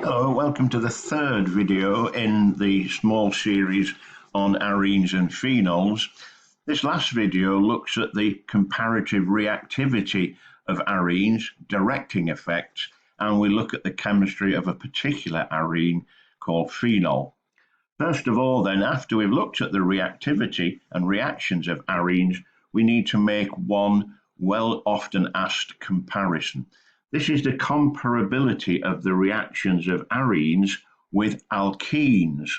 Hello, welcome to the third video in the small series on arenes and phenols. This last video looks at the comparative reactivity of arenes, directing effects, and we look at the chemistry of a particular arene called phenol. First of all then, after we've looked at the reactivity and reactions of arenes, we need to make one often asked comparison. This is the comparability of the reactions of arenes with alkenes.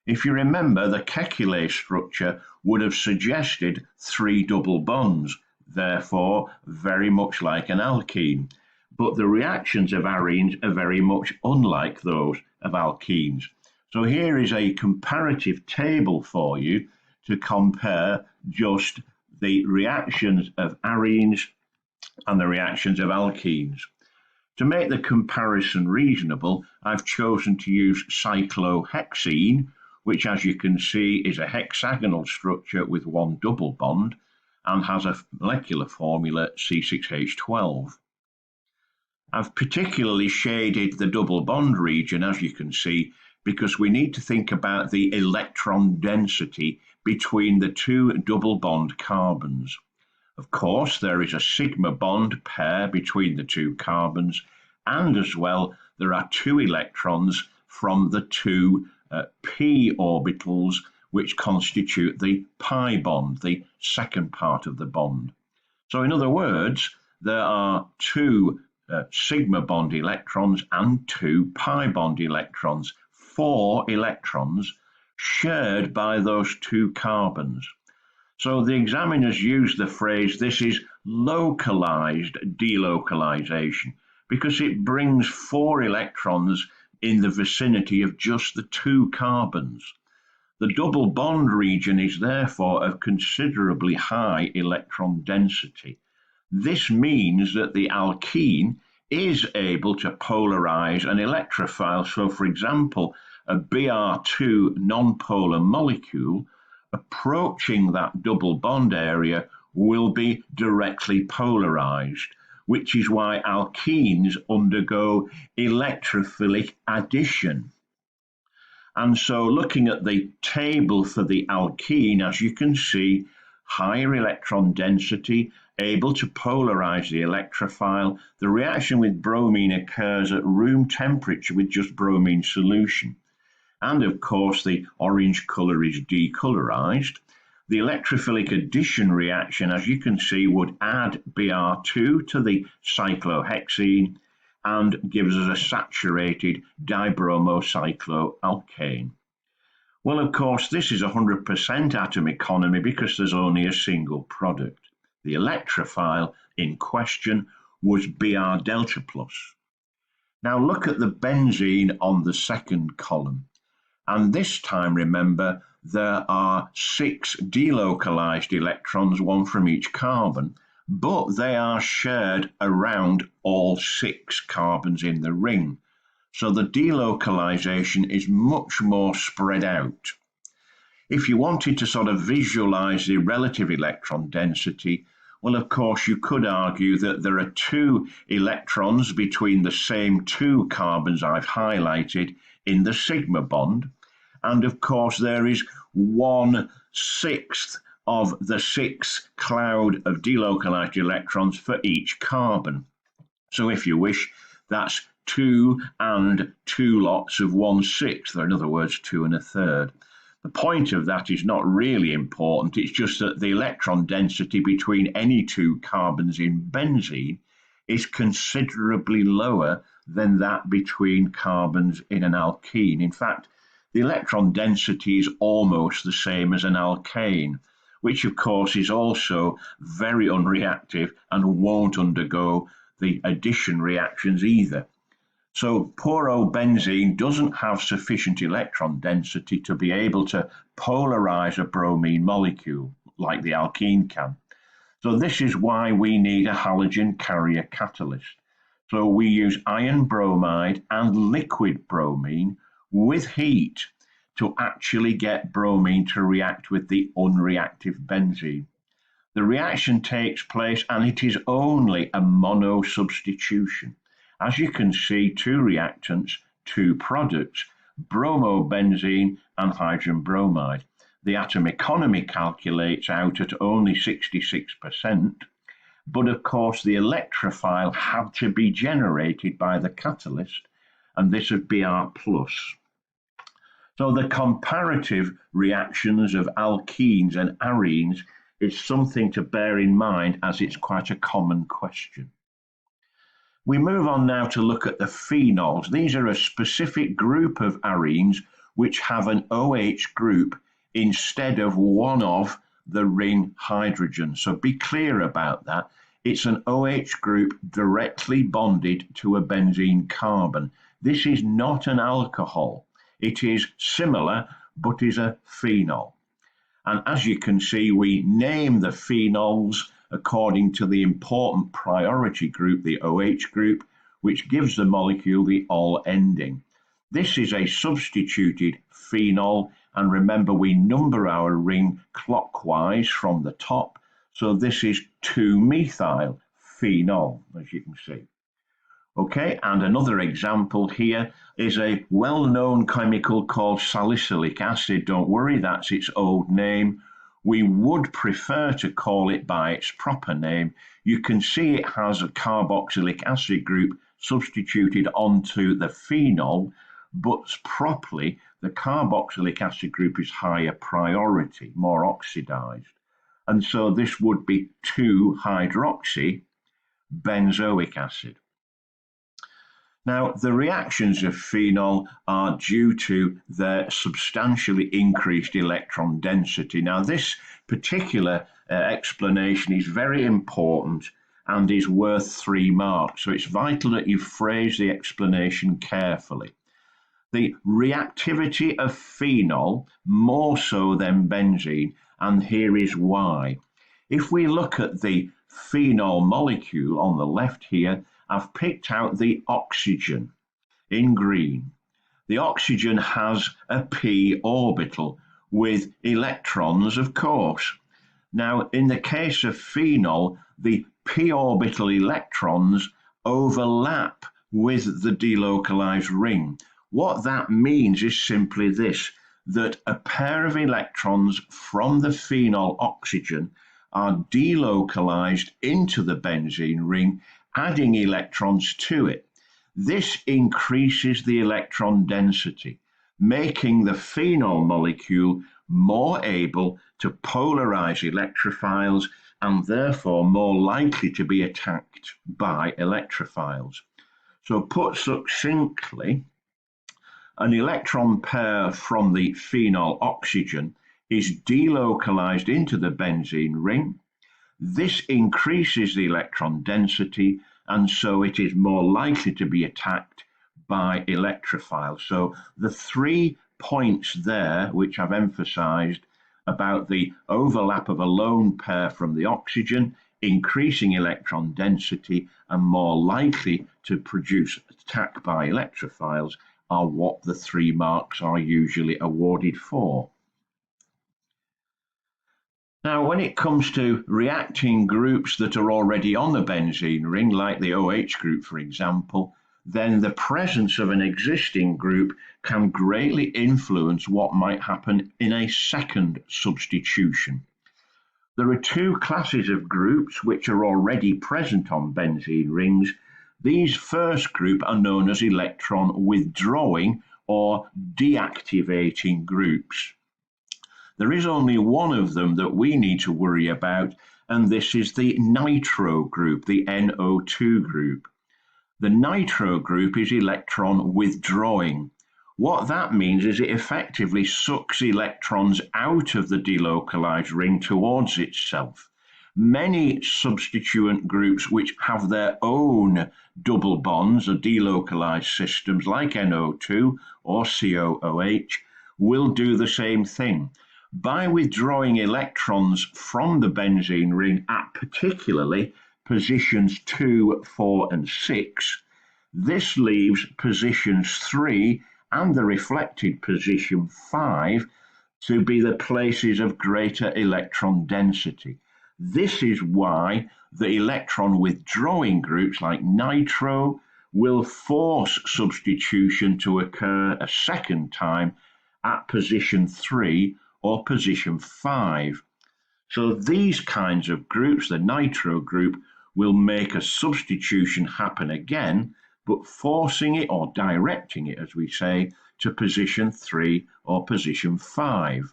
If you remember, the Kekulé structure would have suggested 3 double bonds, therefore very much like an alkene. But the reactions of arenes are very much unlike those of alkenes. So here is a comparative table for you to compare just the reactions of arenes and the reactions of alkenes. To make the comparison reasonable, I've chosen to use cyclohexene, which as you can see is a hexagonal structure with 1 double bond and has a molecular formula C6H12. I've particularly shaded the double bond region, as you can see, because we need to think about the electron density between the 2 double bond carbons. Of course, there is a sigma bond pair between the 2 carbons, and as well, there are 2 electrons from the 2 p orbitals, which constitute the pi bond, the second part of the bond. So in other words, there are 2 sigma bond electrons and 2 pi bond electrons, 4 electrons shared by those 2 carbons. So the examiners use the phrase, this is localized delocalization, because it brings 4 electrons in the vicinity of just the 2 carbons. The double bond region is therefore of considerably high electron density. This means that the alkene is able to polarize an electrophile. So for example, a Br2 nonpolar molecule approaching that double bond area will be directly polarized, which is why alkenes undergo electrophilic addition. And so looking at the table for the alkene, as you can see, higher electron density, able to polarize the electrophile. The reaction with bromine occurs at room temperature with just bromine solution. And of course, the orange color is decolorized. The electrophilic addition reaction, as you can see, would add Br2 to the cyclohexene and gives us a saturated dibromocycloalkane. Well, of course, this is 100% atom economy because there's only a single product. The electrophile in question was Br delta plus. Now look at the benzene on the second column. And this time, remember, there are 6 delocalized electrons, 1 from each carbon, but they are shared around all 6 carbons in the ring. So the delocalization is much more spread out. If you wanted to sort of visualize the relative electron density, well, of course, you could argue that there are 2 electrons between the same 2 carbons I've highlighted in the sigma bond. And of course, there is 1/6 of the 6 cloud of delocalized electrons for each carbon. So if you wish, that's 2 and 2 lots of 1/6, or in other words, 2 1/3. The point of that is not really important. It's just that the electron density between any 2 carbons in benzene is considerably lower than that between carbons in an alkene. In fact, the electron density is almost the same as an alkane, which of course is also very unreactive and won't undergo the addition reactions either. So poor old benzene doesn't have sufficient electron density to be able to polarize a bromine molecule like the alkene can. So this is why we need a halogen carrier catalyst. So we use iron bromide and liquid bromine with heat to actually get bromine to react with the unreactive benzene. The reaction takes place and it is only a mono substitution. As you can see, 2 reactants, two products, bromobenzene and hydrogen bromide. The atom economy calculates out at only 66%, but of course the electrophile had to be generated by the catalyst, and this would be Br+. So the comparative reactions of alkenes and arenes is something to bear in mind, as it's quite a common question. We move on now to look at the phenols. These are a specific group of arenes which have an OH group instead of one of the ring hydrogen. So be clear about that. It's an OH group directly bonded to a benzene carbon. This is not an alcohol. It is similar, but is a phenol. And as you can see, we name the phenols according to the important priority group, the OH group, which gives the molecule the ol ending. This is a substituted phenol, and remember we number our ring clockwise from the top, so this is 2-methyl phenol, as you can see. Okay, and another example here is a well-known chemical called salicylic acid. Don't worry, that's its old name. We would prefer to call it by its proper name. You can see it has a carboxylic acid group substituted onto the phenol, but properly the carboxylic acid group is higher priority, more oxidized. And so this would be 2-hydroxybenzoic acid. Now, the reactions of phenol are due to their substantially increased electron density. Now, this particular explanation is very important and is worth 3 marks. So it's vital that you phrase the explanation carefully. The reactivity of phenol, more so than benzene, and here is why. If we look at the phenol molecule on the left here, I've picked out the oxygen in green. The oxygen has a p orbital with electrons, of course. Now, in the case of phenol, the p orbital electrons overlap with the delocalized ring. What that means is simply this, that a pair of electrons from the phenol oxygen are delocalized into the benzene ring, adding electrons to it. This increases the electron density, making the phenol molecule more able to polarize electrophiles and therefore more likely to be attacked by electrophiles. So put succinctly, an electron pair from the phenol oxygen is delocalized into the benzene ring. This increases the electron density, and so it is more likely to be attacked by electrophiles. So the 3 points there, which I've emphasized about the overlap of a lone pair from the oxygen, increasing electron density and more likely to produce attack by electrophiles, are what the 3 marks are usually awarded for. Now, when it comes to reacting groups that are already on the benzene ring, like the OH group, for example, then the presence of an existing group can greatly influence what might happen in a second substitution. There are 2 classes of groups which are already present on benzene rings. These first group are known as electron withdrawing or deactivating groups. There is only one of them that we need to worry about, and this is the nitro group, the NO2 group. The nitro group is electron withdrawing. What that means is it effectively sucks electrons out of the delocalized ring towards itself. Many substituent groups which have their own double bonds or delocalized systems like NO2 or COOH will do the same thing. By withdrawing electrons from the benzene ring at particularly positions 2, 4, and 6, this leaves positions 3 and the reflected position 5 to be the places of greater electron density. This is why the electron withdrawing groups like nitro will force substitution to occur a second time at position 3 or position 5. So these kinds of groups, the nitro group, will make a substitution happen again, but forcing it or directing it, as we say, to position 3 or position 5.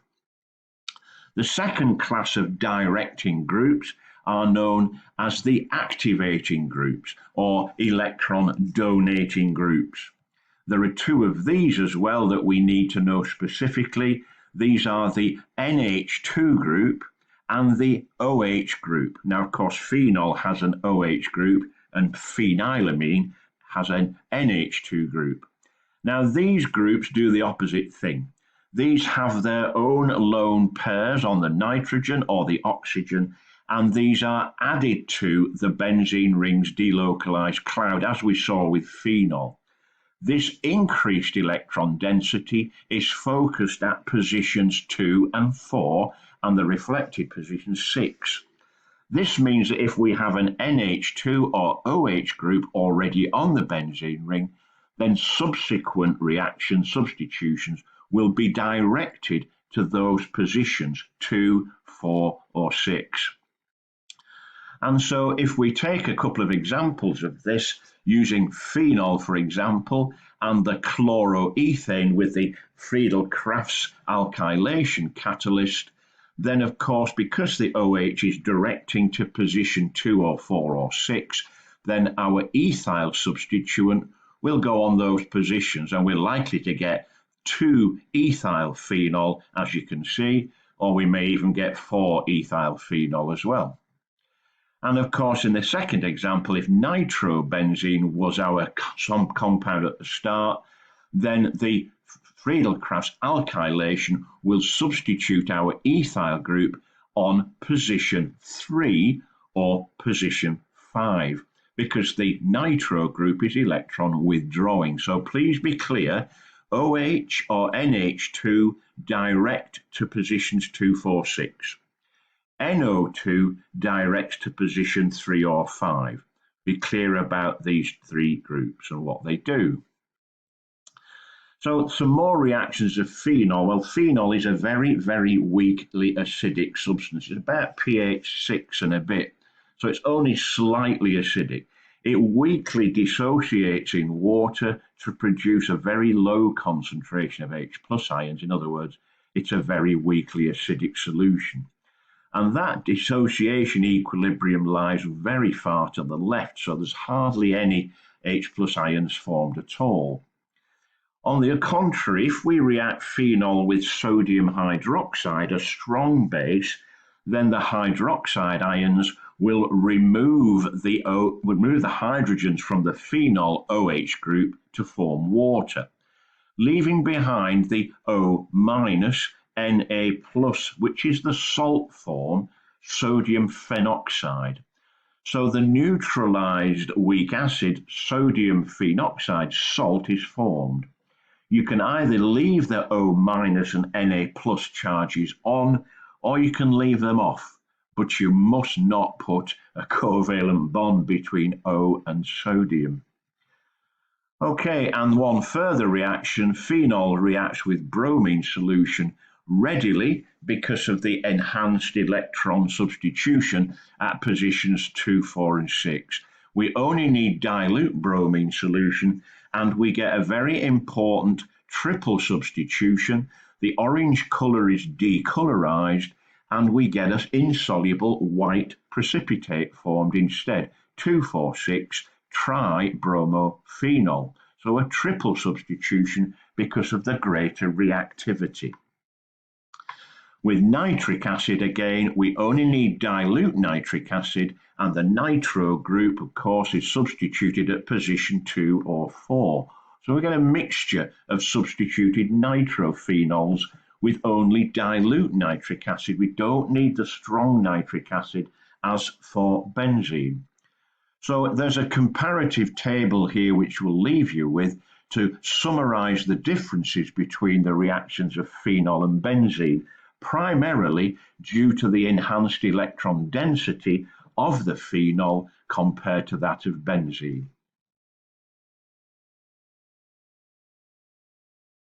The second class of directing groups are known as the activating groups or electron donating groups. There are two of these as well that we need to know specifically. These are the NH2 group and the OH group. Now, of course, phenol has an OH group and phenylamine has an NH2 group. Now, these groups do the opposite thing. These have their own lone pairs on the nitrogen or the oxygen, and these are added to the benzene ring's delocalized cloud, as we saw with phenol. This increased electron density is focused at positions 2 and 4 and the reflected position 6. This means that if we have an NH2 or OH group already on the benzene ring, then subsequent reaction substitutions will be directed to those positions 2, 4, or 6. And so if we take a couple of examples of this, using phenol, for example, and the chloroethane with the Friedel-Crafts alkylation catalyst, then of course, because the OH is directing to position 2 or 4 or 6, then our ethyl substituent will go on those positions, and we're likely to get 2 ethyl phenol, as you can see, or we may even get 4 ethyl phenol as well. And of course, in the second example, if nitrobenzene was our compound at the start, then the Friedel-Crafts alkylation will substitute our ethyl group on position 3 or position 5, because the nitro group is electron withdrawing. So please be clear, OH or NH2 direct to positions 2, 4, 6. NO2 directs to position 3 or 5. Be clear about these three groups and what they do. So some more reactions of phenol. Well, phenol is a very, very weakly acidic substance. It's about pH 6 and a bit, so it's only slightly acidic. It weakly dissociates in water to produce a very low concentration of H+ ions. In other words, it's a very weakly acidic solution. And that dissociation equilibrium lies very far to the left, so there's hardly any H+ ions formed at all. On the contrary, if we react phenol with sodium hydroxide, a strong base, then the hydroxide ions will remove the hydrogens from the phenol OH group to form water, leaving behind the O- Na+, which is the salt form, sodium phenoxide. So the neutralized weak acid, sodium phenoxide salt, is formed. You can either leave the O- and Na+ charges on, or you can leave them off, but you must not put a covalent bond between O and sodium. Okay, and one further reaction, phenol reacts with bromine solution readily because of the enhanced electron substitution at positions 2, 4, and 6. We only need dilute bromine solution and we get a very important triple substitution. The orange color is decolorized and we get an insoluble white precipitate formed instead, 2,4,6 tribromophenol. So a triple substitution because of the greater reactivity. With nitric acid, again, we only need dilute nitric acid, and the nitro group, of course, is substituted at position 2 or 4. So we get a mixture of substituted nitrophenols with only dilute nitric acid. We don't need the strong nitric acid as for benzene. So there's a comparative table here which we'll leave you with to summarize the differences between the reactions of phenol and benzene, primarily due to the enhanced electron density of the phenol compared to that of benzene.